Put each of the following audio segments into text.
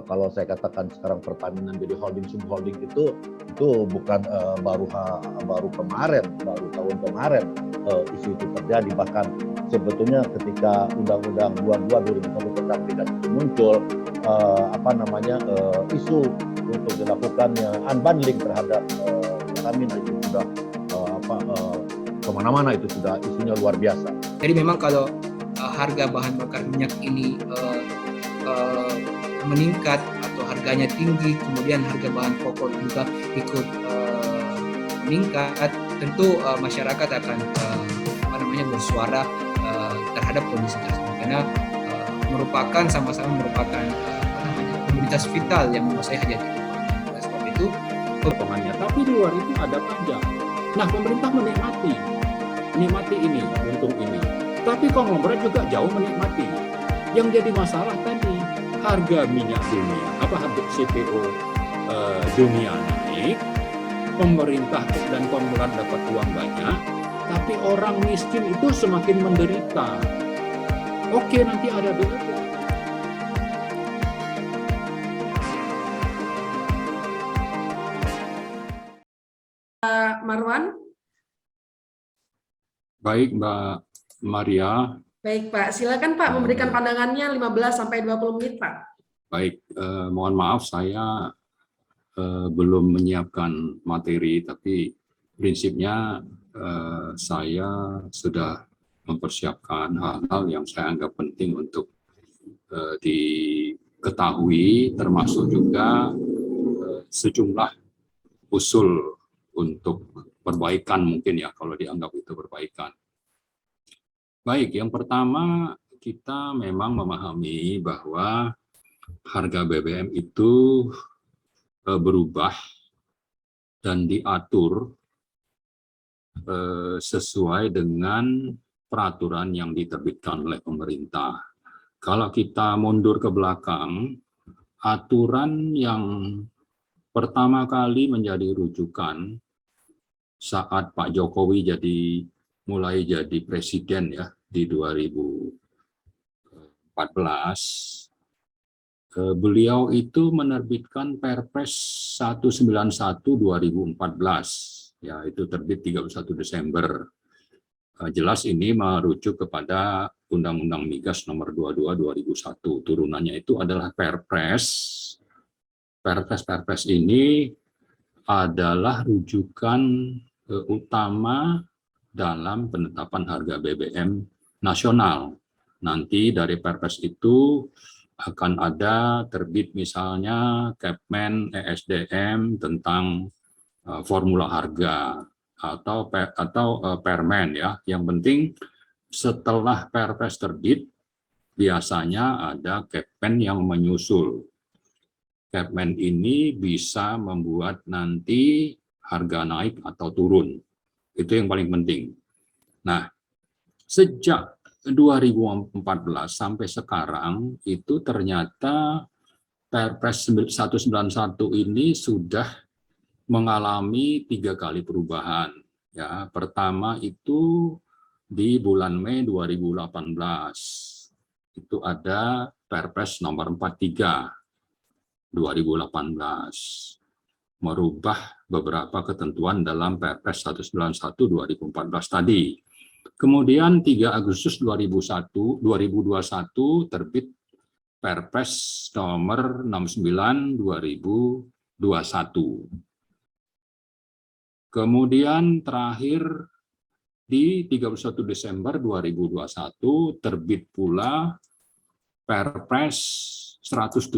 kalau saya katakan sekarang Pertamina jadi holding subholding itu bukan baru tahun kemarin isu itu terjadi. Bahkan sebetulnya ketika Undang-Undang 22 2001 tentang migas itu muncul, isu untuk dilakukannya unbundling terhadap Pertamina itu sudah kemana-mana, itu sudah isunya luar biasa. Jadi memang kalau harga bahan bakar minyak ini meningkat atau harganya tinggi, kemudian harga bahan pokok juga ikut meningkat, tentu masyarakat akan bersuara terhadap kondisi tersebut, karena sama-sama merupakan komoditas vital yang menguasai hajat hidup. Oleh sebab itu potongannya, tapi di luar itu ada pajak. Nah, pemerintah menikmati ini, untung ini. Tapi konglomerat juga jauh menikmati. Yang jadi masalah tadi, harga minyak dunia, harga CPO dunia naik, pemerintah dan konglomerat dapat uang banyak, tapi orang miskin itu semakin menderita. Oke, nanti ada dulu. Marwan. Baik, Mbak Maria. Baik, Pak. Silakan Pak memberikan pandangannya 15-20 menit, Pak. Baik, mohon maaf saya belum menyiapkan materi, tapi prinsipnya saya sudah mempersiapkan hal-hal yang saya anggap penting untuk diketahui, termasuk juga sejumlah usul untuk perbaikan mungkin ya, kalau dianggap itu perbaikan. Baik, yang pertama kita memang memahami bahwa harga BBM itu berubah dan diatur sesuai dengan peraturan yang diterbitkan oleh pemerintah. Kalau kita mundur ke belakang, aturan yang pertama kali menjadi rujukan saat Pak Jokowi mulai jadi presiden ya di 2014, beliau itu menerbitkan Perpres 191 2014, ya itu terbit 31 Desember. Jelas ini merujuk kepada Undang-Undang Migas nomor 22 2001. Turunannya itu adalah Perpres. Perpres ini adalah rujukan utama dalam penetapan harga BBM nasional. Nanti dari Perpres itu akan ada terbit misalnya Kepmen ESDM tentang formula harga atau Permen ya. Yang penting setelah Perpres terbit biasanya ada Kepmen yang menyusul. Kepmen ini bisa membuat nanti harga naik atau turun. Itu yang paling penting. Nah, sejak 2014 sampai sekarang itu ternyata Perpres 191 ini sudah mengalami 3 kali perubahan. Ya, pertama itu di bulan Mei 2018. Itu ada Perpres nomor 43 2018. Merubah beberapa ketentuan dalam Perpres 191 2014 tadi. Kemudian 3 Agustus 2021 terbit Perpres nomor 69 2021. Kemudian terakhir di 31 Desember 2021 terbit pula Perpres 117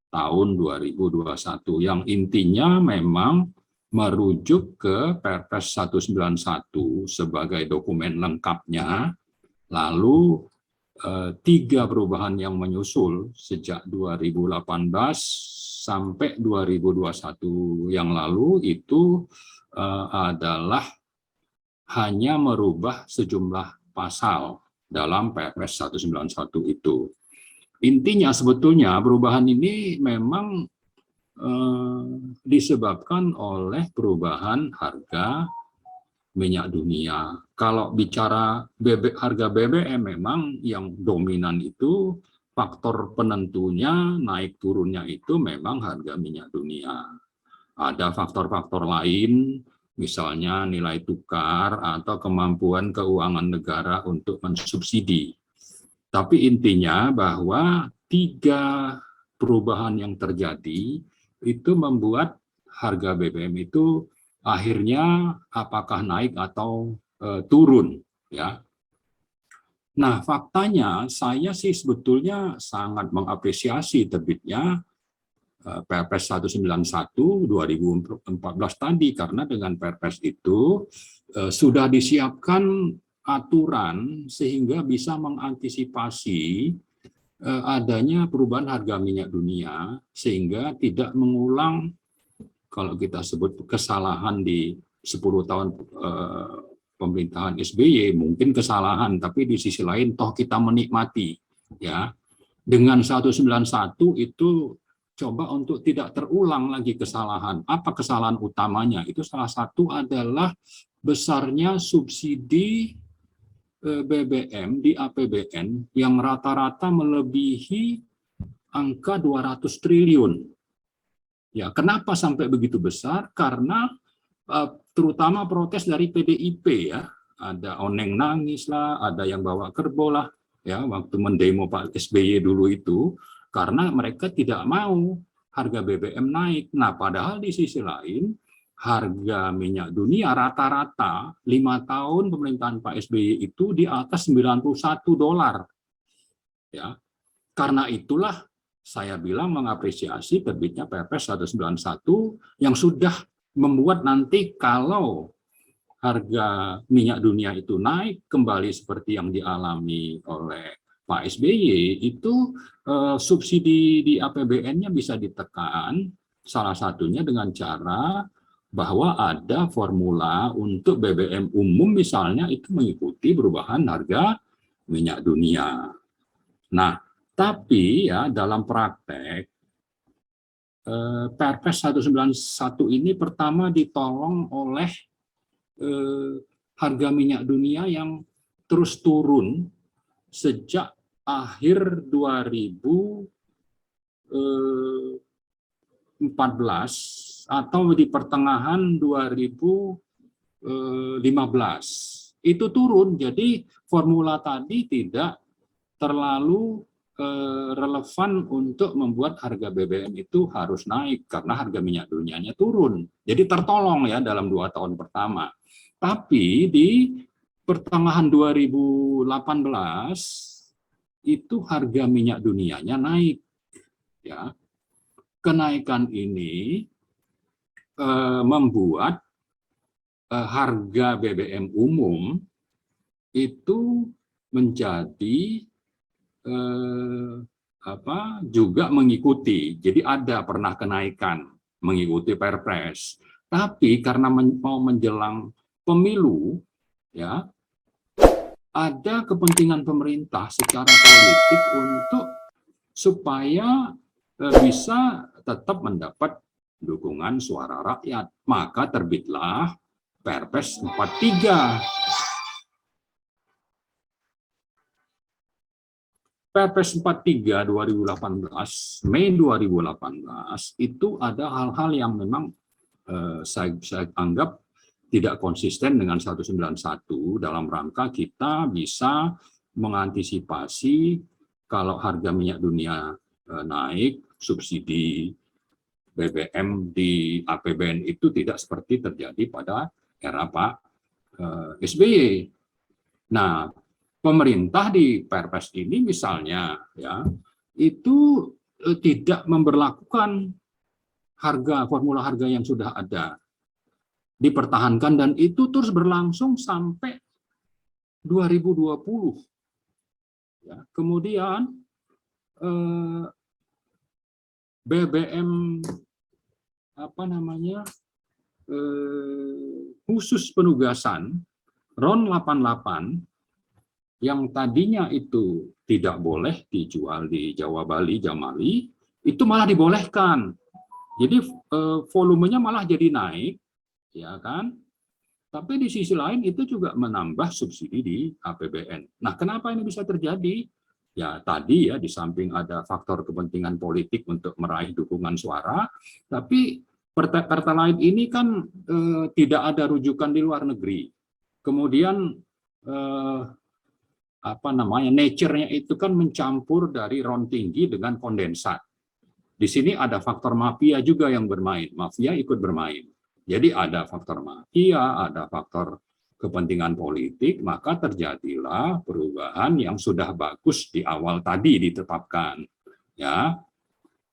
tahun 2021 yang intinya memang merujuk ke Perpres 191 sebagai dokumen lengkapnya, lalu 3 perubahan yang menyusul sejak 2018 sampai 2021 yang lalu itu adalah hanya merubah sejumlah pasal dalam Perpres 191 itu. Intinya sebetulnya perubahan ini memang disebabkan oleh perubahan harga minyak dunia. Kalau bicara harga BBM memang yang dominan itu faktor penentunya naik turunnya itu memang harga minyak dunia. Ada faktor-faktor lain, misalnya nilai tukar atau kemampuan keuangan negara untuk mensubsidi. Tapi intinya bahwa 3 perubahan yang terjadi itu membuat harga BBM itu akhirnya apakah naik atau turun, ya. Nah, faktanya saya sih sebetulnya sangat mengapresiasi terbitnya Perpres 191 2014 tadi, karena dengan Perpres itu sudah disiapkan aturan sehingga bisa mengantisipasi adanya perubahan harga minyak dunia, sehingga tidak mengulang kalau kita sebut kesalahan di 10 tahun pemerintahan SBY, mungkin kesalahan, tapi di sisi lain toh kita menikmati, ya. Dengan 191 itu coba untuk tidak terulang lagi kesalahan. Apa kesalahan utamanya? Itu salah satu adalah besarnya subsidi BBM di APBN yang rata-rata melebihi angka 200 triliun. Ya, kenapa sampai begitu besar? Karena terutama protes dari PDIP, ya. Ada oneng nangis lah, ada yang bawa kerbau lah, ya, waktu mendemo Pak SBY dulu itu, karena mereka tidak mau harga BBM naik. Nah, padahal di sisi lain harga minyak dunia rata-rata 5 tahun pemerintahan Pak SBY itu di atas $91. Ya. Karena itulah saya bilang mengapresiasi terbitnya Perpres 191 yang sudah membuat nanti kalau harga minyak dunia itu naik kembali seperti yang dialami oleh Pak SBY, itu subsidi di APBN-nya bisa ditekan, salah satunya dengan cara bahwa ada formula untuk BBM umum misalnya itu mengikuti perubahan harga minyak dunia. Nah, tapi ya dalam praktek Perpres 191 ini pertama ditolong oleh harga minyak dunia yang terus turun sejak akhir 2014 atau di pertengahan 2015 itu turun. Jadi formula tadi tidak terlalu relevan untuk membuat harga BBM itu harus naik karena harga minyak dunianya turun. Jadi tertolong ya dalam 2 tahun pertama. Tapi di pertengahan 2018 itu harga minyak dunianya naik. Ya. Kenaikan ini membuat harga BBM umum itu menjadi juga mengikuti. Jadi ada pernah kenaikan mengikuti Perpres. Tapi karena mau menjelang pemilu, ya, ada kepentingan pemerintah secara politik untuk supaya bisa tetap mendapat dukungan suara rakyat. Maka terbitlah Perpres 43. Perpres 43 2018, Mei 2018, itu ada hal-hal yang memang saya anggap tidak konsisten dengan 191 dalam rangka kita bisa mengantisipasi kalau harga minyak dunia naik, subsidi BBM di APBN itu tidak seperti terjadi pada era Pak SBY. Nah, pemerintah di Perpres ini misalnya ya itu tidak memberlakukan formula harga yang sudah ada, dipertahankan dan itu terus berlangsung sampai 2020. Ya, kemudian BBM khusus penugasan RON 88 yang tadinya itu tidak boleh dijual di Jawa, Bali, Jamali, itu malah dibolehkan. Jadi volumenya malah jadi naik, ya kan? Tapi di sisi lain itu juga menambah subsidi di APBN. Nah, kenapa ini bisa terjadi? Ya tadi ya, di samping ada faktor kepentingan politik untuk meraih dukungan suara, tapi Pertalite ini kan tidak ada rujukan di luar negeri. Kemudian apa namanya, nature-nya itu kan mencampur dari ron tinggi dengan kondensat. Di sini ada faktor mafia juga yang bermain, mafia ikut bermain. Jadi ada faktor mafia, ada faktor kepentingan politik, maka terjadilah perubahan yang sudah bagus di awal tadi ditetapkan. Ya,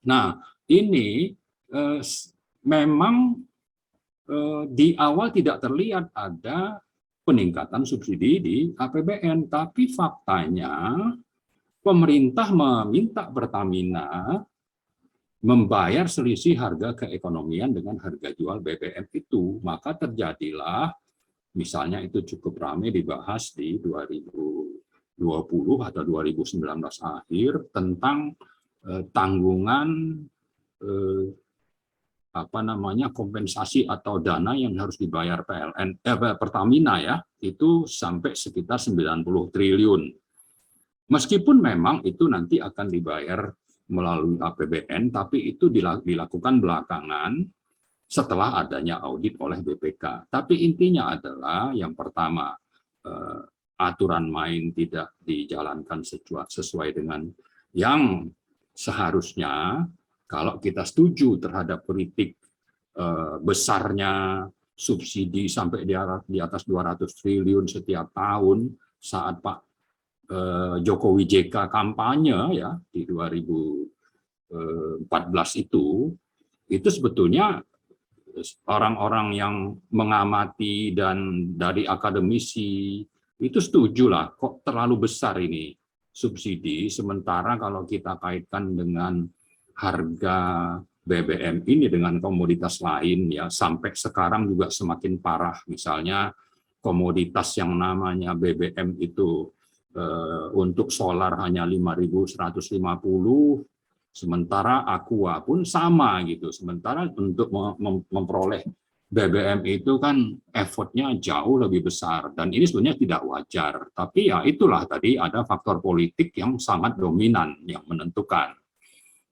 nah ini memang di awal tidak terlihat ada peningkatan subsidi di APBN, tapi faktanya pemerintah meminta Pertamina membayar selisih harga keekonomian dengan harga jual BBM itu, maka terjadilah, misalnya itu cukup ramai dibahas di 2020 atau 2019 akhir tentang tanggungan apa namanya, kompensasi atau dana yang harus dibayar Pertamina ya, itu sampai sekitar 90 triliun. Meskipun memang itu nanti akan dibayar melalui APBN, tapi itu dilakukan belakangan setelah adanya audit oleh BPK. Tapi intinya adalah yang pertama, aturan main tidak dijalankan sesuai dengan yang seharusnya. Kalau kita setuju terhadap kritik besarnya subsidi sampai di atas 200 triliun setiap tahun saat Pak Jokowi JK kampanye ya di 2014 itu sebetulnya orang-orang yang mengamati dan dari akademisi itu setuju lah, kok terlalu besar ini subsidi, sementara kalau kita kaitkan dengan harga BBM ini dengan komoditas lain ya sampai sekarang juga semakin parah. Misalnya komoditas yang namanya BBM itu untuk solar hanya 5.150, sementara Aqua pun sama gitu. Sementara untuk memperoleh BBM itu kan effortnya jauh lebih besar, dan ini sebenarnya tidak wajar. Tapi ya itulah tadi ada faktor politik yang sangat dominan yang menentukan.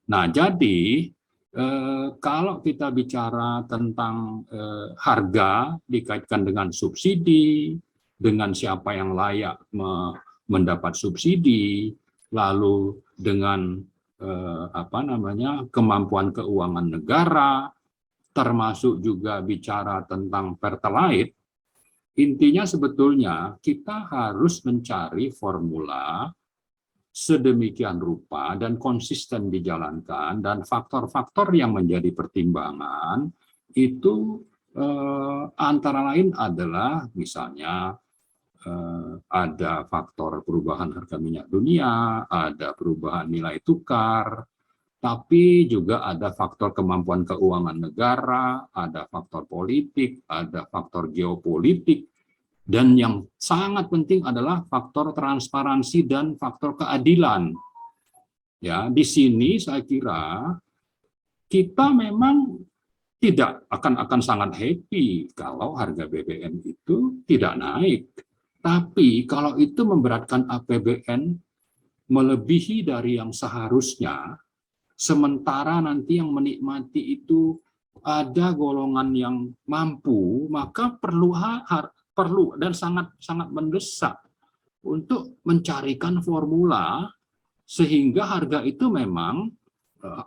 Nah, jadi kalau kita bicara tentang harga dikaitkan dengan subsidi, dengan siapa yang layak mendapat subsidi, lalu dengan apa namanya, kemampuan keuangan negara, termasuk juga bicara tentang Pertalite, intinya sebetulnya kita harus mencari formula sedemikian rupa dan konsisten dijalankan, dan faktor-faktor yang menjadi pertimbangan itu antara lain adalah misalnya ada faktor perubahan harga minyak dunia, ada perubahan nilai tukar, tapi juga ada faktor kemampuan keuangan negara, ada faktor politik, ada faktor geopolitik, dan yang sangat penting adalah faktor transparansi dan faktor keadilan. Ya, di sini saya kira kita memang tidak akan sangat happy kalau harga BBM itu tidak naik. Tapi kalau itu memberatkan APBN melebihi dari yang seharusnya, sementara nanti yang menikmati itu ada golongan yang mampu, maka perlu dan sangat mendesak untuk mencarikan formula sehingga harga itu memang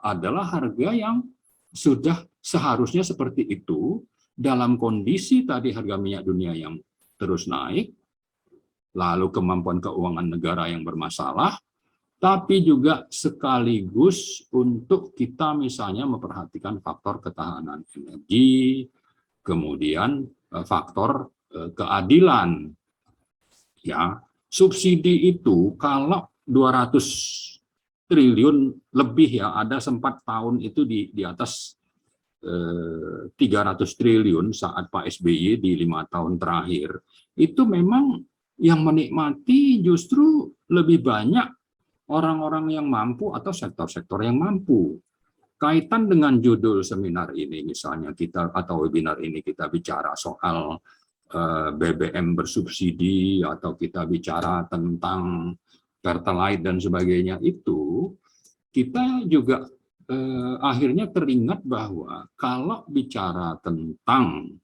adalah harga yang sudah seharusnya seperti itu dalam kondisi tadi harga minyak dunia yang terus naik, lalu kemampuan keuangan negara yang bermasalah, tapi juga sekaligus untuk kita misalnya memperhatikan faktor ketahanan energi, kemudian faktor keadilan. Ya, subsidi itu kalau 200 triliun lebih ya, ada sempat tahun itu di atas 300 triliun saat Pak SBY di 5 tahun terakhir, itu memang yang menikmati justru lebih banyak orang-orang yang mampu atau sektor-sektor yang mampu. Kaitan dengan judul seminar ini misalnya kita atau webinar ini kita bicara soal BBM bersubsidi, atau kita bicara tentang Pertalite dan sebagainya itu, kita juga akhirnya teringat bahwa kalau bicara tentang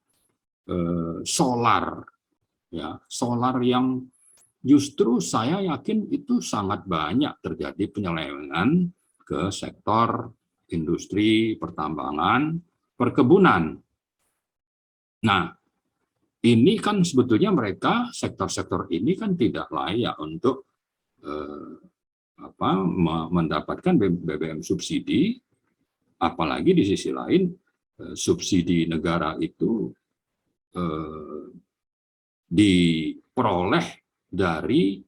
solar, ya, solar yang justru saya yakin itu sangat banyak terjadi penyelewengan ke sektor industri, pertambangan, perkebunan. Nah, ini kan sebetulnya mereka, sektor-sektor ini kan tidak layak untuk mendapatkan BBM subsidi, apalagi di sisi lain subsidi negara itu diperoleh dari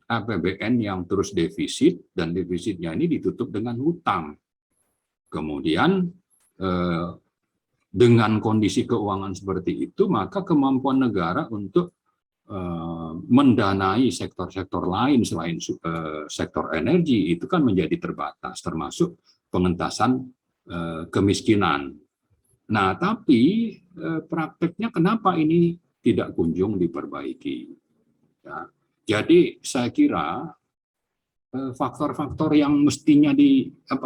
APBN yang terus defisit, dan defisitnya ini ditutup dengan hutang. Kemudian dengan kondisi keuangan seperti itu, maka kemampuan negara untuk mendanai sektor-sektor lain selain sektor energi itu kan menjadi terbatas, termasuk pengentasan kemiskinan. Nah, tapi prakteknya kenapa ini tidak kunjung diperbaiki? Ya, jadi saya kira faktor-faktor yang mestinya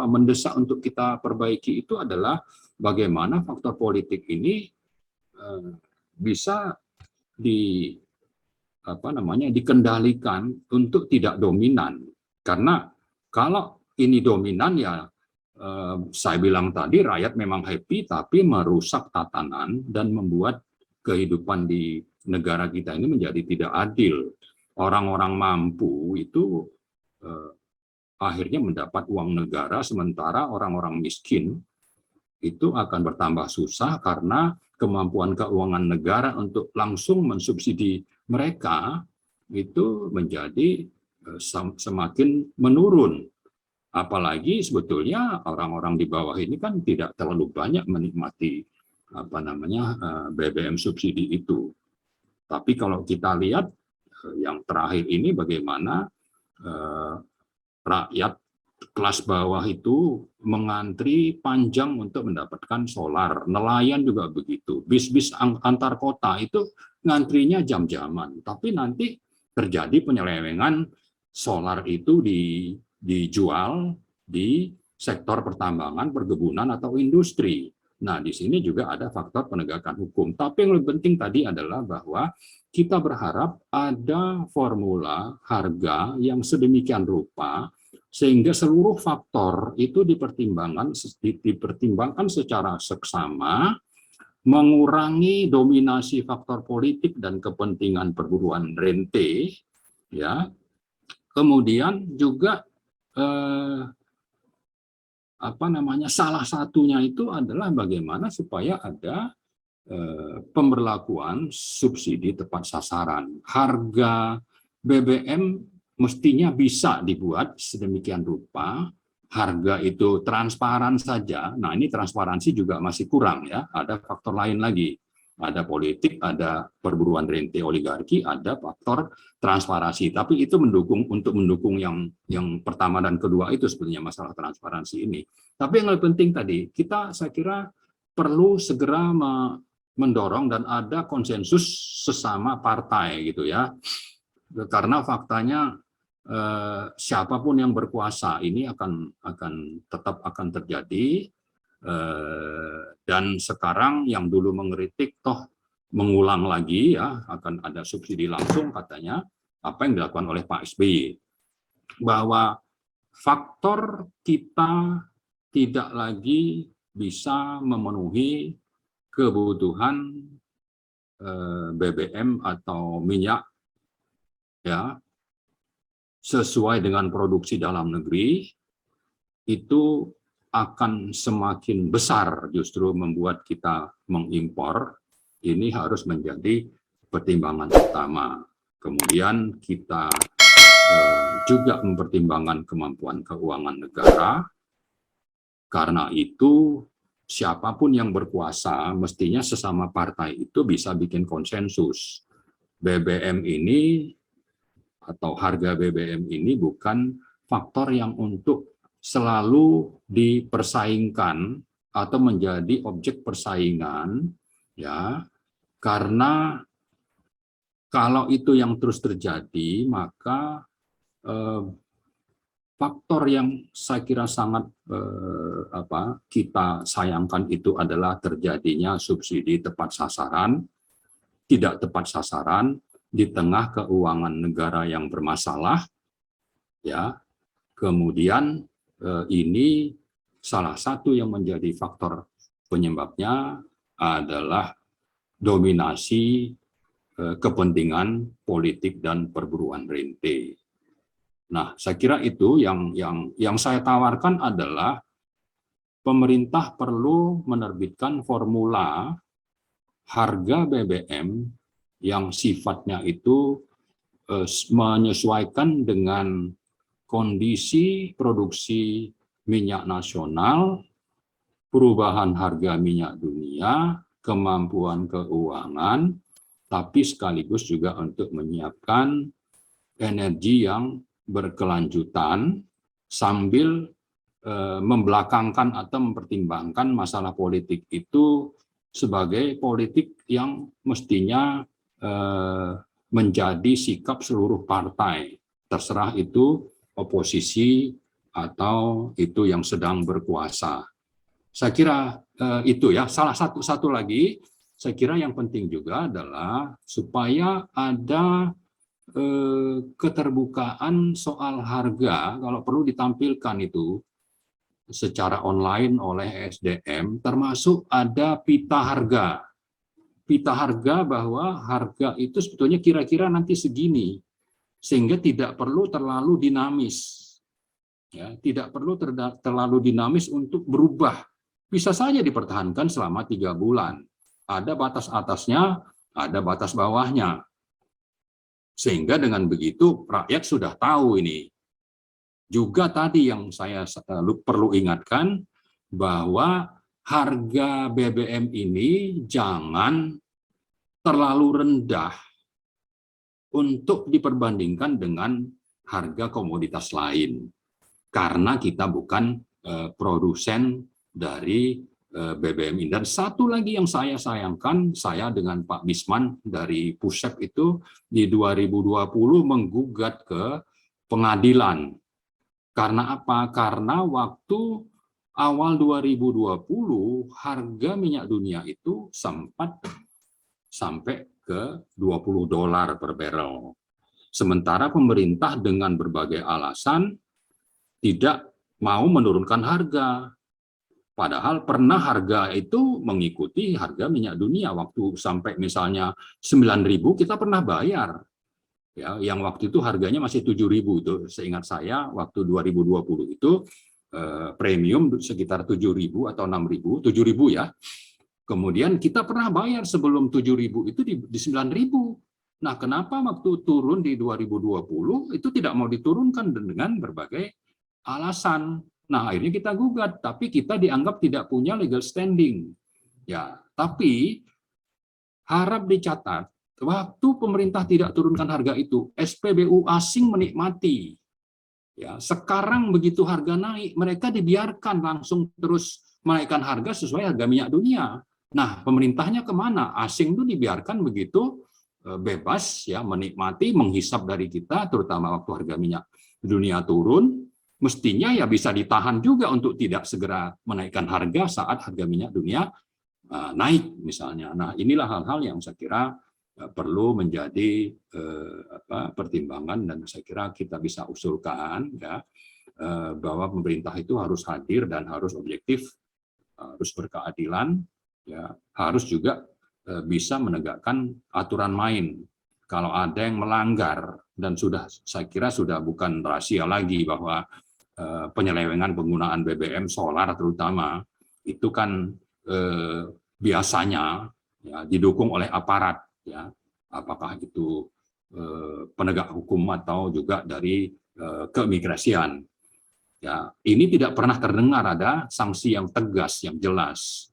mendesak untuk kita perbaiki itu adalah bagaimana faktor politik ini bisa dikendalikan untuk tidak dominan. Karena kalau ini dominan, ya saya bilang tadi, rakyat memang happy tapi merusak tatanan dan membuat kehidupan di negara kita ini menjadi tidak adil. Orang-orang mampu itu akhirnya mendapat uang negara, sementara orang-orang miskin itu akan bertambah susah karena kemampuan keuangan negara untuk langsung mensubsidi mereka itu menjadi semakin menurun. Apalagi sebetulnya orang-orang di bawah ini kan tidak terlalu banyak menikmati BBM subsidi itu. Tapi kalau kita lihat yang terakhir ini bagaimana rakyat kelas bawah itu mengantri panjang untuk mendapatkan solar. Nelayan juga begitu. Bis-bis antar kota itu ngantrinya jam-jaman. Tapi nanti terjadi penyelewengan, solar itu dijual di sektor pertambangan, perkebunan, atau industri. Nah, di sini juga ada faktor penegakan hukum. Tapi yang lebih penting tadi adalah bahwa kita berharap ada formula harga yang sedemikian rupa sehingga seluruh faktor itu dipertimbangkan secara seksama, mengurangi dominasi faktor politik dan kepentingan perburuan rente, ya. Kemudian juga salah satunya itu adalah bagaimana supaya ada pemberlakuan subsidi tepat sasaran. Harga BBM mestinya bisa dibuat sedemikian rupa, harga itu transparan saja. Nah, ini transparansi juga masih kurang, ya. Ada faktor lain lagi. Ada politik, ada perburuan rente oligarki, ada faktor transparansi. Tapi itu untuk mendukung yang pertama dan kedua itu sebetulnya masalah transparansi ini. Tapi yang lebih penting tadi, saya kira perlu segera mendorong dan ada konsensus sesama partai gitu, ya. Karena faktanya siapapun yang berkuasa ini tetap akan terjadi, dan sekarang yang dulu mengkritik toh mengulang lagi, ya, akan ada subsidi langsung katanya, apa yang dilakukan oleh Pak SBY, bahwa faktor kita tidak lagi bisa memenuhi kebutuhan BBM atau minyak, ya, sesuai dengan produksi dalam negeri, itu akan semakin besar justru membuat kita mengimpor. Ini harus menjadi pertimbangan utama. Kemudian kita juga mempertimbangkan kemampuan keuangan negara. Karena itu siapapun yang berkuasa mestinya sesama partai itu bisa bikin konsensus. BBM ini atau harga BBM ini bukan faktor yang untuk selalu dipersaingkan atau menjadi objek persaingan, ya, karena kalau itu yang terus terjadi maka faktor yang saya kira sangat kita sayangkan itu adalah terjadinya subsidi tepat sasaran, tidak tepat sasaran di tengah keuangan negara yang bermasalah, ya. Kemudian ini salah satu yang menjadi faktor penyebabnya adalah dominasi kepentingan politik dan perburuan rente. Nah, saya kira itu yang saya tawarkan adalah pemerintah perlu menerbitkan formula harga BBM yang sifatnya itu menyesuaikan dengan kondisi produksi minyak nasional, perubahan harga minyak dunia, kemampuan keuangan, tapi sekaligus juga untuk menyiapkan energi yang berkelanjutan sambil membelakangkan atau mempertimbangkan masalah politik itu sebagai politik yang mestinya menjadi sikap seluruh partai, terserah itu oposisi atau itu yang sedang berkuasa. Saya kira itu ya. Salah satu lagi, saya kira yang penting juga adalah supaya ada keterbukaan soal harga, kalau perlu ditampilkan itu secara online oleh SDM, termasuk ada pita harga. Pita harga bahwa harga itu sebetulnya kira-kira nanti segini, sehingga tidak perlu terlalu dinamis. Ya, tidak perlu terlalu dinamis untuk berubah. Bisa saja dipertahankan selama 3 bulan. Ada batas atasnya, ada batas bawahnya. Sehingga dengan begitu rakyat sudah tahu ini. Juga tadi yang saya perlu ingatkan bahwa harga BBM ini jangan terlalu rendah untuk diperbandingkan dengan harga komoditas lain. Karena kita bukan produsen dari BBM ini. Dan satu lagi yang saya sayangkan, saya dengan Pak Bisman dari Pusep itu di 2020 menggugat ke pengadilan. Karena apa? Karena waktu awal 2020 harga minyak dunia itu sempat sampai ke $20 per barrel. Sementara pemerintah dengan berbagai alasan tidak mau menurunkan harga. Padahal pernah harga itu mengikuti harga minyak dunia. Waktu sampai misalnya 9.000 kita pernah bayar. Ya, yang waktu itu harganya masih 7.000 itu. Seingat saya waktu 2020 itu premium sekitar 7.000 atau 6.000, 7.000 ya. Kemudian kita pernah bayar sebelum 7.000 itu di 9.000. Nah, kenapa waktu turun di 2020 itu tidak mau diturunkan dengan berbagai alasan? Nah, akhirnya kita gugat, tapi kita dianggap tidak punya legal standing. Ya, tapi harap dicatat, waktu pemerintah tidak turunkan harga itu, SPBU asing menikmati. Ya, sekarang begitu harga naik, mereka dibiarkan langsung terus menaikkan harga sesuai harga minyak dunia. Nah, pemerintahnya kemana? Asing itu dibiarkan begitu bebas, ya, menikmati, menghisap dari kita, terutama waktu harga minyak dunia turun. Mestinya ya bisa ditahan juga untuk tidak segera menaikkan harga saat harga minyak dunia naik misalnya. Nah, inilah hal-hal yang saya kira perlu menjadi pertimbangan, dan saya kira kita bisa usulkan ya bahwa pemerintah itu harus hadir dan harus objektif, harus berkeadilan, ya, harus juga bisa menegakkan aturan main. Kalau ada yang melanggar, dan saya kira sudah bukan rahasia lagi bahwa penyelewengan penggunaan BBM solar terutama itu kan biasanya ya, didukung oleh aparat, ya, apakah itu penegak hukum atau juga dari keimigrasian. Ya, ini tidak pernah terdengar ada sanksi yang tegas, yang jelas,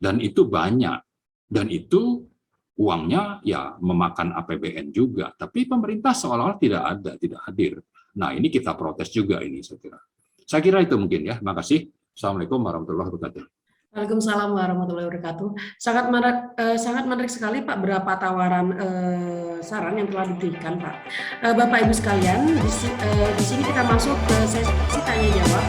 dan itu banyak, dan itu uangnya ya memakan APBN juga, tapi pemerintah seolah-olah tidak hadir. Nah, ini kita protes juga ini, saya kira. Saya kira itu mungkin ya. Terima kasih. Assalamualaikum warahmatullahi wabarakatuh. Waalaikumsalam warahmatullahi wabarakatuh. Sangat menarik sekali Pak berapa tawaran saran yang telah diberikan Pak. Bapak Ibu sekalian, di sini kita masuk ke sesi tanya jawab